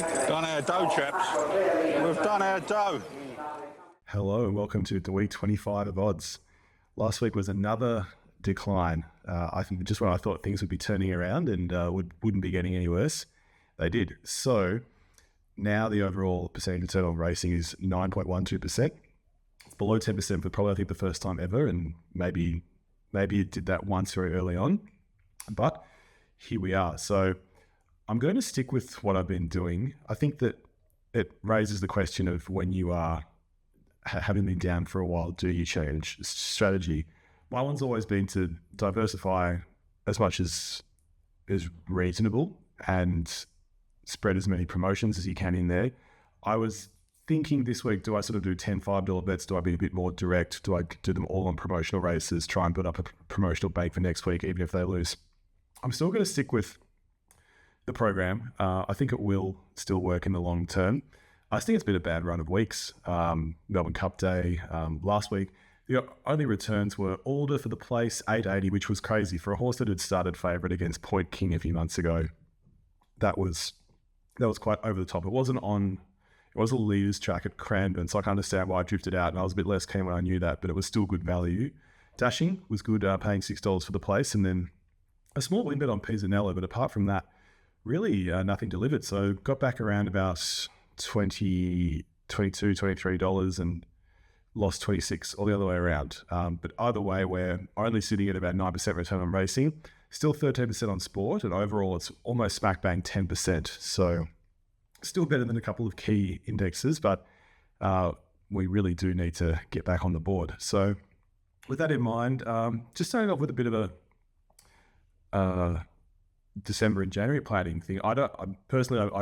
Done our dough, chaps. We've done our dough. Hello and welcome to the week 25 of odds. Last week was another decline. I think just when I thought things would be turning around and wouldn't be getting any worse, they did. So now the overall percentage return on racing is 9.12%. It's below 10% for probably I think the first time ever, and maybe it did that once very early on. But here we are. So I'm going to stick with what I've been doing. I think that it raises the question of when you are having been down for a while, do you change strategy? My one's always been to diversify as much as is reasonable and spread as many promotions as you can in there. I was thinking this week, do I sort of do 10 $5 bets? Do I be a bit more direct? Do I do them all on promotional races, try and build up a promotional bank for next week, even if they lose? I'm still going to stick with the program. I think it will still work in the long term. I think it's been a bad run of weeks. Melbourne Cup Day last week, the only returns were Alder for the place, 880, which was crazy for a horse that had started favourite against Point King a few months ago. That was quite over the top. It was a leaders track at Cranbourne, so I can understand why I drifted out, and I was a bit less keen when I knew that, but it was still good value. Dashing was good, paying $6 for the place, and then a small win bet on Pisanello, but apart from that, really nothing delivered. So got back around about $22, $23 and lost 26 all the other way around. But either way, we're only sitting at about 9% return on racing, still 13% on sport, and overall it's almost smack bang 10%. So still better than a couple of key indexes, but we really do need to get back on the board. So with that in mind, just starting off with a bit of a December and January planning thing. I've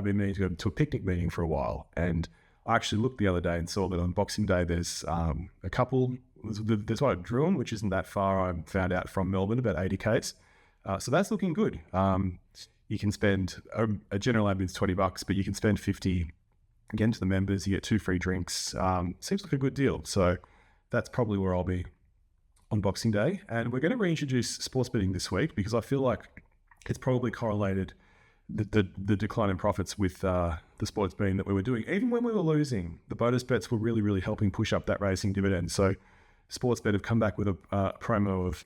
been meaning to go to a picnic meeting for a while, and I actually looked the other day and saw that on Boxing Day there's a couple. There's one at Druin, which isn't that far. I found out from Melbourne, about 80 k's. So that's looking good. You can spend a general admin's $20, but you can spend 50 again to the members. You get 2 free drinks. Seems like a good deal. So that's probably where I'll be on Boxing Day. And we're going to reintroduce sports betting this week because I feel like it's probably correlated the decline in profits with the sports betting that we were doing. Even when we were losing, the bonus bets were really, really helping push up that racing dividend. So sports bet have come back with a promo of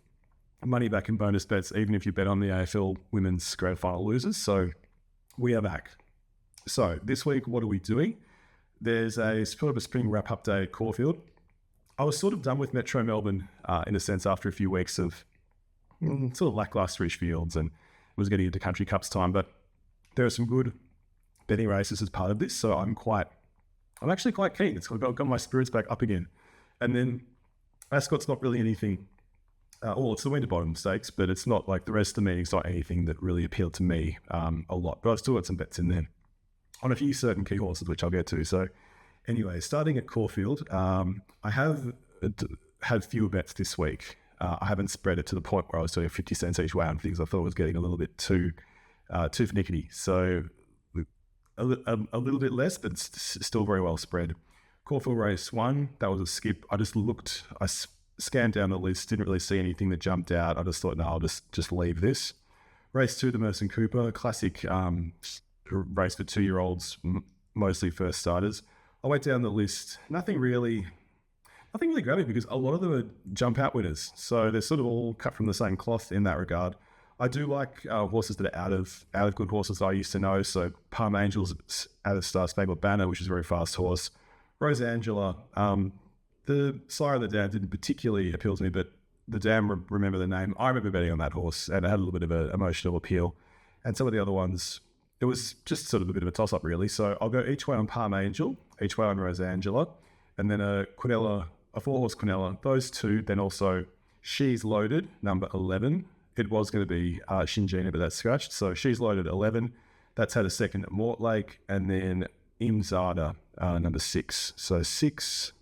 money back in bonus bets, even if you bet on the AFL Women's Grand Final losers. So we are back. So this week, what are we doing? There's a sort of a spring wrap-up day at Caulfield. I was sort of done with Metro Melbourne in a sense after a few weeks of sort of lacklusterish fields and was getting into Country Cups time, but there are some good betting races as part of this, so I'm actually quite keen. It's got my spirits back up again. And then Ascot's not really anything. It's the Winterbottom stakes, but it's not like the rest of the meeting's not anything that really appealed to me a lot. But I've still got some bets in there on a few certain key horses, which I'll get to. So anyway, starting at Caulfield, I have had fewer bets this week. I haven't spread it to the point where I was doing 50 cents each way on things I thought was getting a little bit too finicky. So a little bit less, but still very well spread. Caulfield race 1, that was a skip. I scanned down the list, didn't really see anything that jumped out. I just thought, no, I'll just leave this. Race 2, the Merson Cooper, classic race for 2-year-olds, mostly first starters. I went down the list, nothing really grabbed me because a lot of them are jump out winners. So they're sort of all cut from the same cloth in that regard. I do like horses that are out of good horses that I used to know. So Palm Angel's out of Star Spangled Banner, which is a very fast horse. Rose Angela, the Sire of the Dam didn't particularly appeal to me, but the Dam, remember the name. I remember betting on that horse, and it had a little bit of an emotional appeal. And some of the other ones, it was just sort of a bit of a toss-up, really. So I'll go each way on Palm Angel, each way on Rose Angela, and then a 4-horse Quinella. Those two, then also She's Loaded, number 11. It was going to be Shinjina, but that's scratched. So She's Loaded, 11. That's had a second at Mortlake, and then Imzada, number 6. So 6,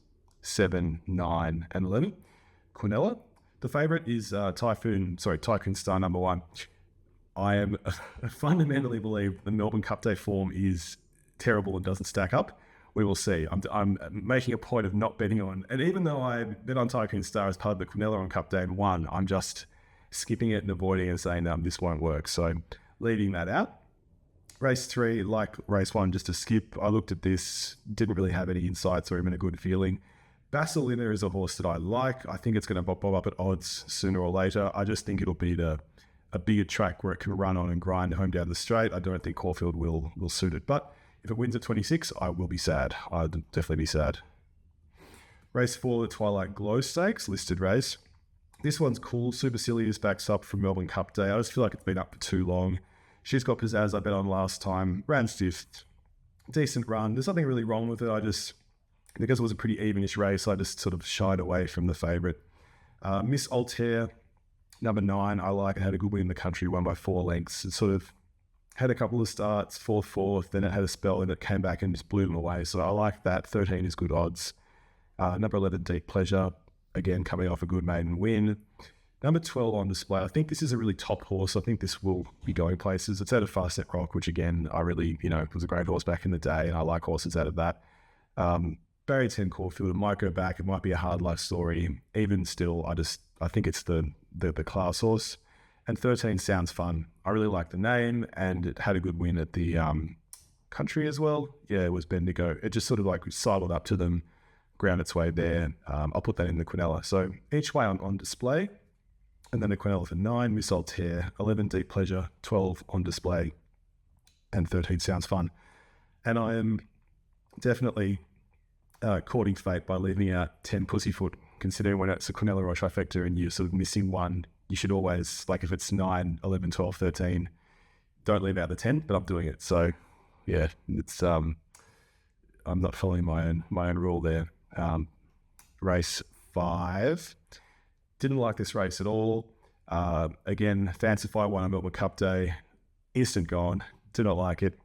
7, 9, and 11. Quinella. The favourite is Tycoon Star, number 1. I fundamentally believe the Melbourne Cup Day form is terrible and doesn't stack up. We will see. I'm making a point of not betting on, and even though I bet on Tycoon Star as part of the Quinella on Cup Day and won, I'm just skipping it and avoiding and saying this won't work. So leaving that out. Race 3, like race 1, just a skip. I looked at this, didn't really have any insights or even a good feeling. Basilina is a horse that I like. I think it's going to bob up at odds sooner or later. I just think it'll be a bigger track where it can run on and grind home down the straight. I don't think Caulfield will suit it. But if it wins at 26, I will be sad. I'll definitely be sad. Race 4, the Twilight Glow Stakes, listed race. This one's cool. Supercilious backs up from Melbourne Cup Day. I just feel like it's been up for too long. She's got pizzazz, I bet on last time. Ran fifth. Decent run. There's nothing really wrong with it. Because it was a pretty evenish race, I just sort of shied away from the favourite. Miss Altair, number 9, I like. It had a good win in the country, won by 4 lengths. It sort of had a couple of starts, fourth, then it had a spell and it came back and just blew them away. So I like that. 13 is good odds. Number 11, Deep Pleasure, again, coming off a good maiden win. Number 12 on display. I think this is a really top horse. I think this will be going places. It's out of Fastnet Rock, which again, I really, was a great horse back in the day, and I like horses out of that. Barrier 10 Caulfield, it might go back. It might be a hard life story. Even still, I think it's the class horse. And 13 sounds fun. I really like the name, and it had a good win at the country as well. Yeah, it was Bendigo. It just sort of like sidled up to them, ground its way there. I'll put that in the Quinella. So each way on display. And then the Quinella for 9, Miss Altair, 11, Deep Pleasure, 12 on display, and 13 sounds fun. And I am definitely courting fate by leaving out 10 Pussyfoot, considering when it's a Quinella or trifecta and you're sort of missing one, you should always, like if it's 9, 11, 12, 13, don't leave out the 10, but I'm doing it. So yeah, it's I'm not following my own rule there. Race 5. Didn't like this race at all. Again, Fancify won on Melbourne Cup Day. Instant gone. Do not like it.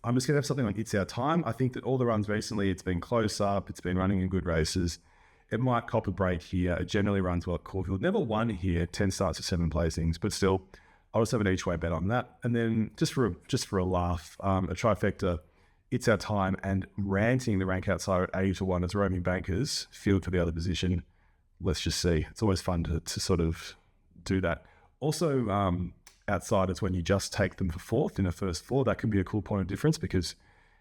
I'm just going to have something like It's Our Time. I think that all the runs recently, it's been close up. It's been running in good races. It might cop a break here. It generally runs well at Caulfield. Never won here, 10 starts to 7 placings. But still, I'll just have an each way bet on that. And then just for a laugh, a trifecta, It's Our Time, and ranting the rank outside at 80 to 1 as roaming bankers, field for the other position. Let's just see. It's always fun to sort of do that. Also, outsiders, when you just take them for 4th in a first 4, that can be a cool point of difference because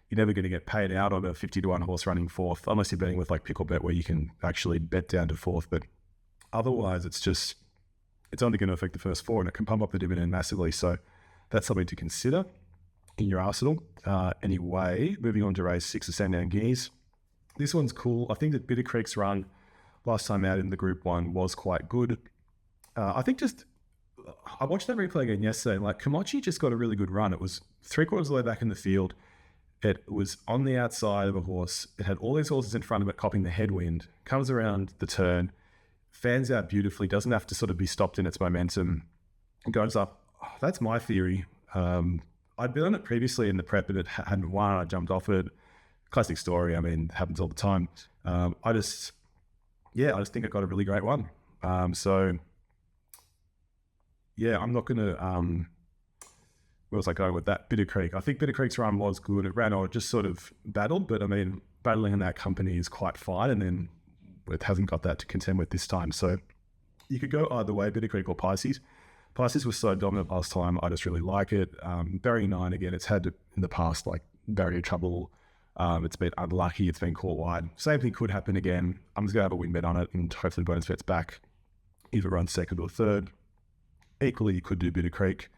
you're never going to get paid out on a 50 to 1 horse running 4th, unless you're betting with like Pickle Bet where you can actually bet down to 4th. But otherwise, it's only going to affect the first 4 and it can pump up the dividend massively. So that's something to consider in your arsenal. Anyway, moving on to race 6 of Sandown Guineas. This one's cool. I think that Bitter Creek's run last time out in the Group 1 was quite good. I watched that replay again yesterday, and like Komachi just got a really good run. It was 3/4 of the way back in the field. It was on the outside of a horse. It had all these horses in front of it copping the headwind, comes around the turn, fans out beautifully, doesn't have to sort of be stopped in its momentum, goes up. Oh, that's my theory. I'd been on it previously in the prep, but it hadn't won. I jumped off it. Classic story. I mean, it happens all the time. I just think it got a really great one. So yeah, I'm not going to, where was I going with that? Bitter Creek. I think Bitter Creek's run was good. It ran on, it just sort of battled, but I mean, battling in that company is quite fine, and then it hasn't got that to contend with this time. So you could go either way, Bitter Creek or Pisces. Pisces was so dominant last time. I just really like it. Barrier 9, again, it's had in the past, like barrier trouble. It's been unlucky. It's been caught wide. Same thing could happen again. I'm just going to have a win bet on it and hopefully bonus bet's back if it runs 2nd or 3rd. Equally, you could do Bitter Creek.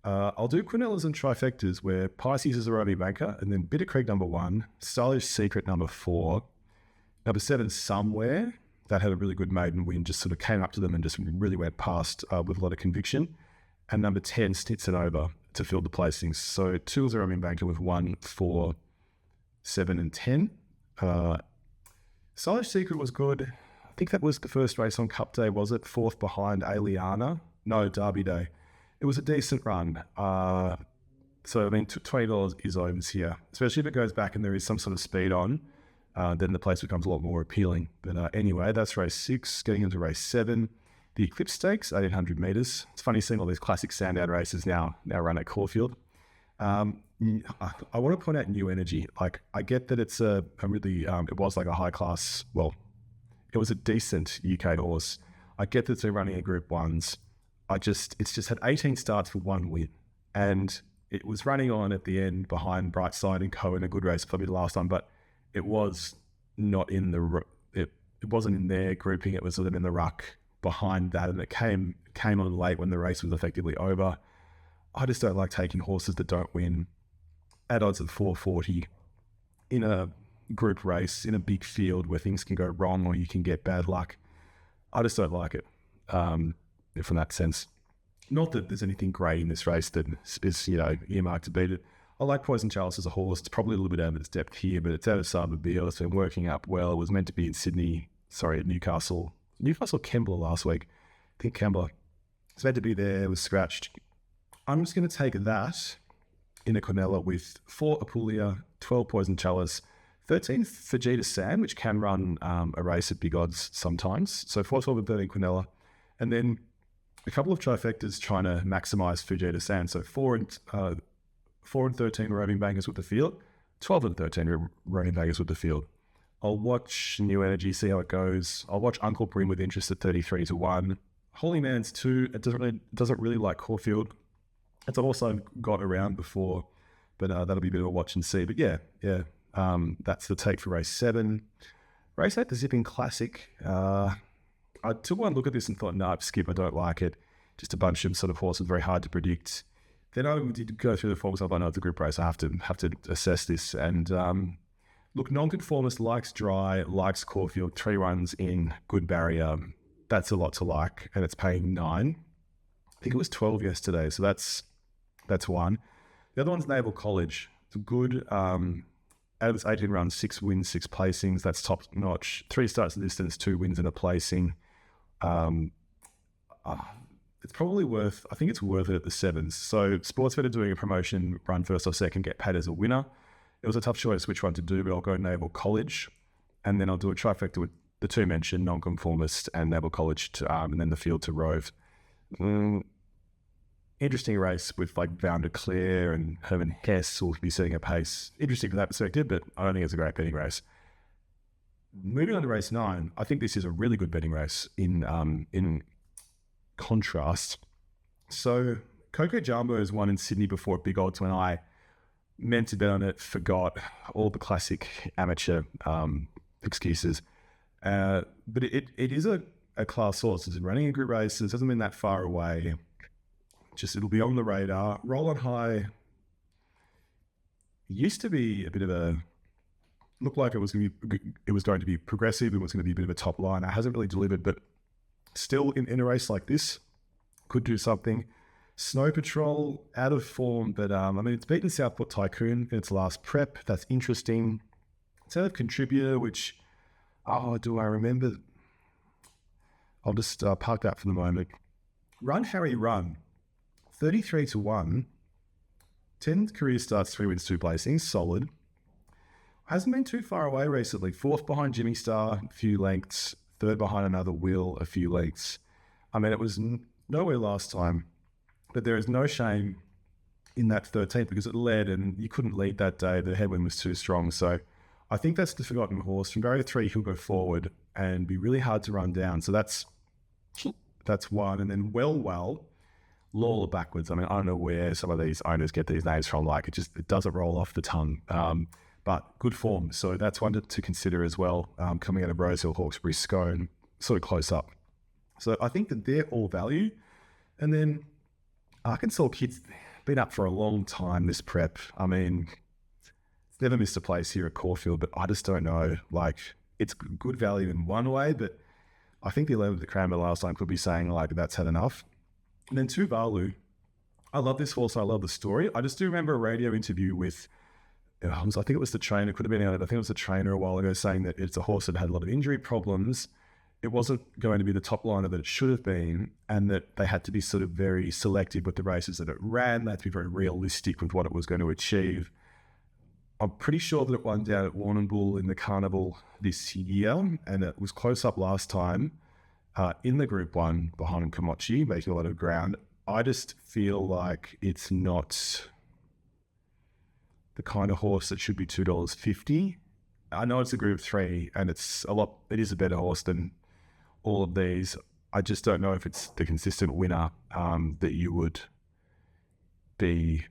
I'll do Quinellas and trifectas where Pisces is a roaming banker, and then Bitter Creek number 1, Stylish Secret number 4, number 7 Somewhere, that had a really good maiden win, just sort of came up to them and just really went past with a lot of conviction, and number 10 Snitson Over to fill the placings. So 2 is a roaming banker with 1, 4, 7 and 10. Stylish Secret was good. I think that was the first race on Cup Day, was it? 4th behind Aliana. No, Derby Day. It was a decent run. So, I mean, $20 is overs here, especially if it goes back and there is some sort of speed on, then the place becomes a lot more appealing. But anyway, that's race 6, getting into race 7. The Eclipse Stakes, 1,800 metres. It's funny seeing all these classic Sandown races now run at Caulfield. I want to point out New Energy. Like, I get that it's a really, it was like a high class, well, it was a decent UK horse. I get that they're running a Group 1s. It's just had 18 starts for 1 win. And It was running on at the end behind Brightside and Cohen, a good race for me the last time, but it was not in the it wasn't in their grouping. It was sort of in the ruck behind that, and it came on late when the race was effectively over. I just don't like taking horses that don't win at odds of 440 in a group race in a big field where things can go wrong or you can get bad luck. I just don't like it from that sense. Not that there's anything great in this race that is, earmarked to beat it. I like Poison Chalice as a horse. It's probably a little bit out of its depth here, but it's out of Saba-Beale. It's been working up well. It was meant to be in Newcastle Kembla last week. I think Kembla. It's meant to be there. It was scratched. I'm just going to take that in a Quinella with 4 Apulia, 12 Poison Chalice, 13 Fujita Sand, which can run a race at big odds sometimes. So 4, 12, and 13 Quinella. And then a couple of trifectas trying to maximise Fujita Sand. So 4 and 13 roving bangers with the field, 12 and 13 roving bangers with the field. I'll watch New Energy, see how it goes. I'll watch Uncle Brim with interest at 33 to 1. Holy Man's 2. It doesn't really like Caulfield. It's a horse I've got around before, but that'll be a bit of a watch and see. But yeah, that's the take for race 7. Race 8, the Zipping Classic. I took one look at this and thought, no, skip, I don't like it. Just a bunch of sort of horses, very hard to predict. Then I did go through the forms. I thought, no, it's a group race. I have to assess this. And look, Nonconformist likes dry, likes Caulfield, 3 runs in, good barrier. That's a lot to like, and it's paying 9. I think it was 12 yesterday, so that's one. The other one's Naval College. It's a good, out of its 18 runs, 6 wins, 6 placings. That's top notch. 3 starts at distance, 2 wins and a placing. It's probably worth it at the 7s. So Sportsbet are doing a promotion, run first or second, get paid as a winner. It was a tough choice which one to do, but I'll go Naval College, and then I'll do a trifecta with the 2 mentioned, Nonconformist and Naval College, and then the field to Rove. Interesting race with like Vound Claire and Herman Hess will be setting a pace. Interesting from that perspective, but I don't think it's a great betting race. Moving on to race 9, I think this is a really good betting race in contrast. So Coco Jumbo has won in Sydney before at big odds when I meant to bet on it, forgot, all the classic amateur excuses. But it is a class horse. It's running in group races, hasn't been that far away. It'll be on the radar. Roll on High used to be a bit of a, looked like it was going to be progressive. It was going to be a bit of a top line. It hasn't really delivered, but still in a race like this, could do something. Snow Patrol, out of form, but it's beaten Southport Tycoon in its last prep. That's interesting. It's out of Contributor, which, do I remember? I'll just park that for the moment. Run Harry Run, 33 to 1. 10 career starts, 3 wins, 2 placings, solid. Hasn't been too far away recently. 4th behind Jimmy Star, a few lengths. 3rd behind Another Will, a few lengths. It was nowhere last time, but there is no shame in that 13th because it led and you couldn't lead that day. The headwind was too strong. So I think that's the forgotten horse. From barrier 3, he'll go forward and be really hard to run down. So that's one. And then Well, Lawler backwards. I don't know where some of these owners get these names from. It doesn't roll off the tongue. But good form. So that's one to consider as well, coming out of Rosehill, Hawkesbury, Scone, sort of close up. So I think that they're all value. And then Arkansas Kid's been up for a long time, this prep. It's never missed a place here at Caulfield, but I just don't know. It's good value in one way, but I think the 11th at Cranmer last time could be saying, that's had enough. And then Tuvalu. I love this horse. I love the story. I just do remember a radio interview with, I think it was the trainer, could have been out. I think it was the trainer a while ago saying that it's a horse that had a lot of injury problems. It wasn't going to be the top liner that it should have been, and that they had to be sort of very selective with the races that it ran. They had to be very realistic with what it was going to achieve. I'm pretty sure that it won down at Warrnambool in the Carnival this year, and it was close up last time in the Group 1 behind Komochi, making a lot of ground. I just feel like it's not the kind of horse that should be $2.50. I know it's a Group 3 and it is a better horse than all of these. I just don't know if it's the consistent winner that you would be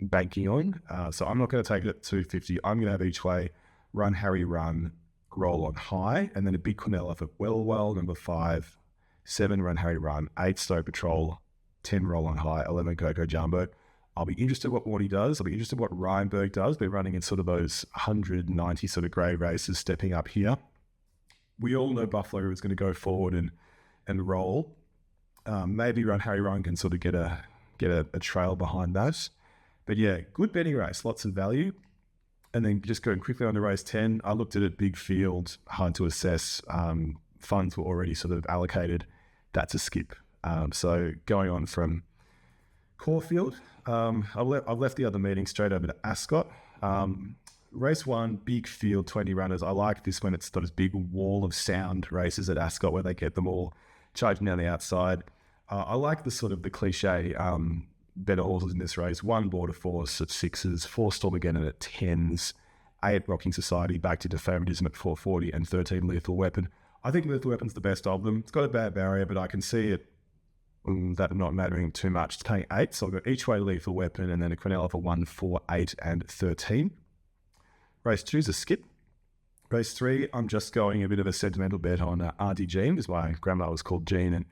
banking on. So I'm not going to take it at 250. I'm going to have each way Run Harry Run, roll on high, and then a big Cornella for Well, number 5, 7 Run Harry Run, 8 Stowe Patrol, 10 roll on high, 11 Coco Jumbo. I'll be interested what Wardy does. I'll be interested what Ryanberg does. They're running in sort of those 190 sort of grade races, stepping up here. We all know Buffalo is going to go forward and roll. Maybe Run Harry Run can sort of get a trail behind that. But yeah, good betting race, lots of value. And then just going quickly on to race 10, I looked at it, big field, hard to assess. Funds were already sort of allocated. That's a skip. So going on from Caulfield, I've left the other meeting straight over to Ascot. Race 1, big field, 20 runners. I like this when it's got this big wall of sound races at Ascot where they get them all charging down the outside. I like the sort of the cliche better horses in this race. 1 Border Force at 6s, 4 Stormageddon at 10s, 8 Rocking Society backed into favouritism at 440, and 13 Lethal Weapon. I think Lethal Weapon's the best of them. It's got a bad barrier, but I can see it that not mattering too much. It's paying 8, so I've got each way Lethal Weapon and then a Quinella for 1, 4, 8 and 13. Race 2 is a skip. Race 3, I'm just going a bit of a sentimental bet on Auntie Jean, because my grandma was called Jean, and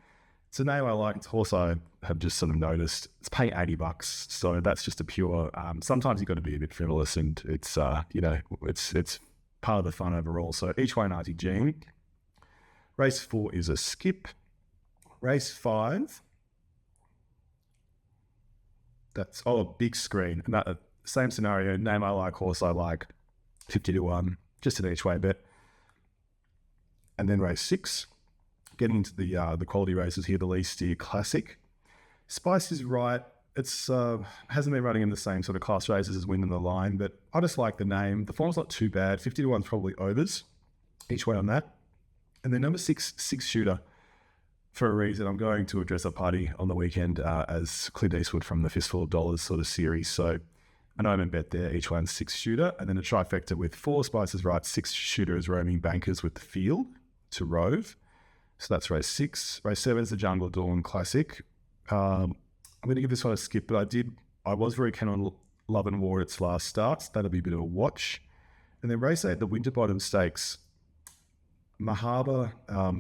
it's a name I like. It's a horse I have just sort of noticed. It's paying $80, so that's just a pure. Sometimes you've got to be a bit frivolous, and it's it's part of the fun overall. So each way an Auntie Jean. Race 4 is a skip. Race 5. That's a big screen. Same scenario. Name I like, horse I like. 50-1, just an each way bet. And then race 6. Getting into the quality races here, the Lee Steer Classic. Spice is right. It's hasn't been running in the same sort of class races as Win in the Line, but I just like the name. The form's not too bad. 50-1's probably overs each way on that. And then number 6, 6 Shooter. For a reason, I'm going to a dress-up party on the weekend as Clint Eastwood from the Fistful of Dollars sort of series. So I know I'm in bet there. Each one 6 Shooter, and then a trifecta with 4 Spices right, 6 Shooter as roaming bankers with the field to Rove. So that's race 6. Race 7 is the Jungle Dawn Classic. I'm going to give this one a skip, but I was very keen on Love and War at its last starts. That'll be a bit of a watch. And then race 8, the Winterbottom Stakes. Mahaba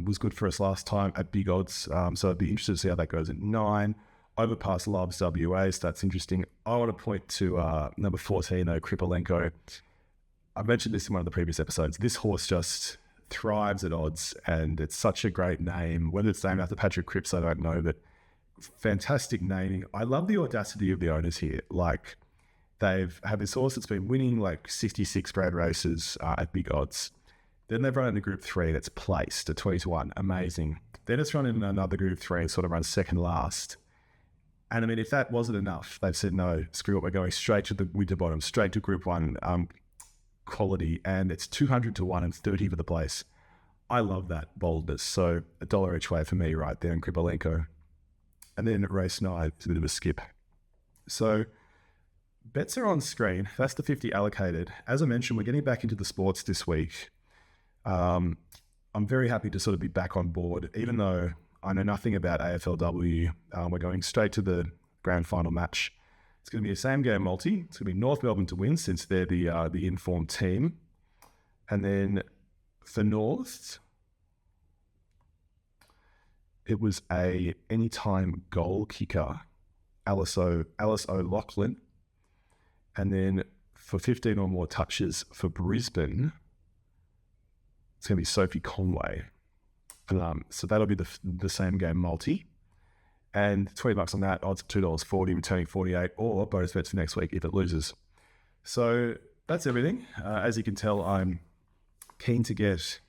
was good for us last time at big odds, so I'd be interested to see how that goes at 9. Overpass Loves WA, so that's interesting. I want to point to number 14, though, Crippalenko. I mentioned this in one of the previous episodes. This horse just thrives at odds, and it's such a great name. Whether it's named after Patrick Cripps, I don't know, but fantastic naming. I love the audacity of the owners here. Like, they've had this horse that's been winning like 66 grade races at big odds. Then they've run in the Group 3 that's placed at 20-1. Amazing. Then it's run in another Group 3 and sort of run second last. And I mean, if that wasn't enough, they've said, no, screw it, we're going straight to the Winterbottom, straight to Group 1 quality. And it's 200-1 and 30 for the place. I love that boldness. So $1 each way for me right there in Crippalenko. And then at race 9, it's a bit of a skip. So bets are on screen. That's the 50 allocated. As I mentioned, we're getting back into the sports this week. I'm very happy to sort of be back on board, even though I know nothing about AFLW. We're going straight to the grand final match. It's going to be a same game multi. It's going to be North Melbourne to win since they're the informed team. And then for North, it was a anytime goal kicker, Alice O'Loughlin. And then for 15 or more touches for Brisbane, it's going to be Sophie Conway. So that'll be the same game multi. And $20 on that, odds of $2.40, returning 48, or bonus bets for next week if it loses. So that's everything. As you can tell, I'm keen to get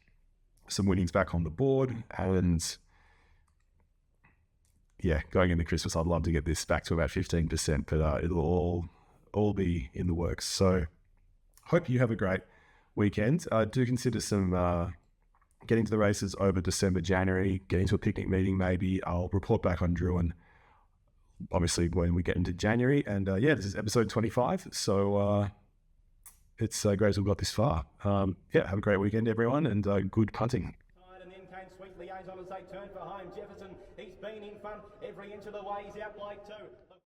some winnings back on the board. And yeah, going into Christmas, I'd love to get this back to about 15%, but it'll all be in the works. So hope you have a great weekend. Do consider some getting to the races over December, January, getting to a picnic meeting maybe. I'll report back on Drew and obviously when we get into January. And yeah, this is episode 25. So it's great we've got this far. Yeah, have a great weekend, everyone, and good punting. And then came Sweet Liaison as they turned for home. Jefferson, he's been in front every inch of the way. He's out like 2.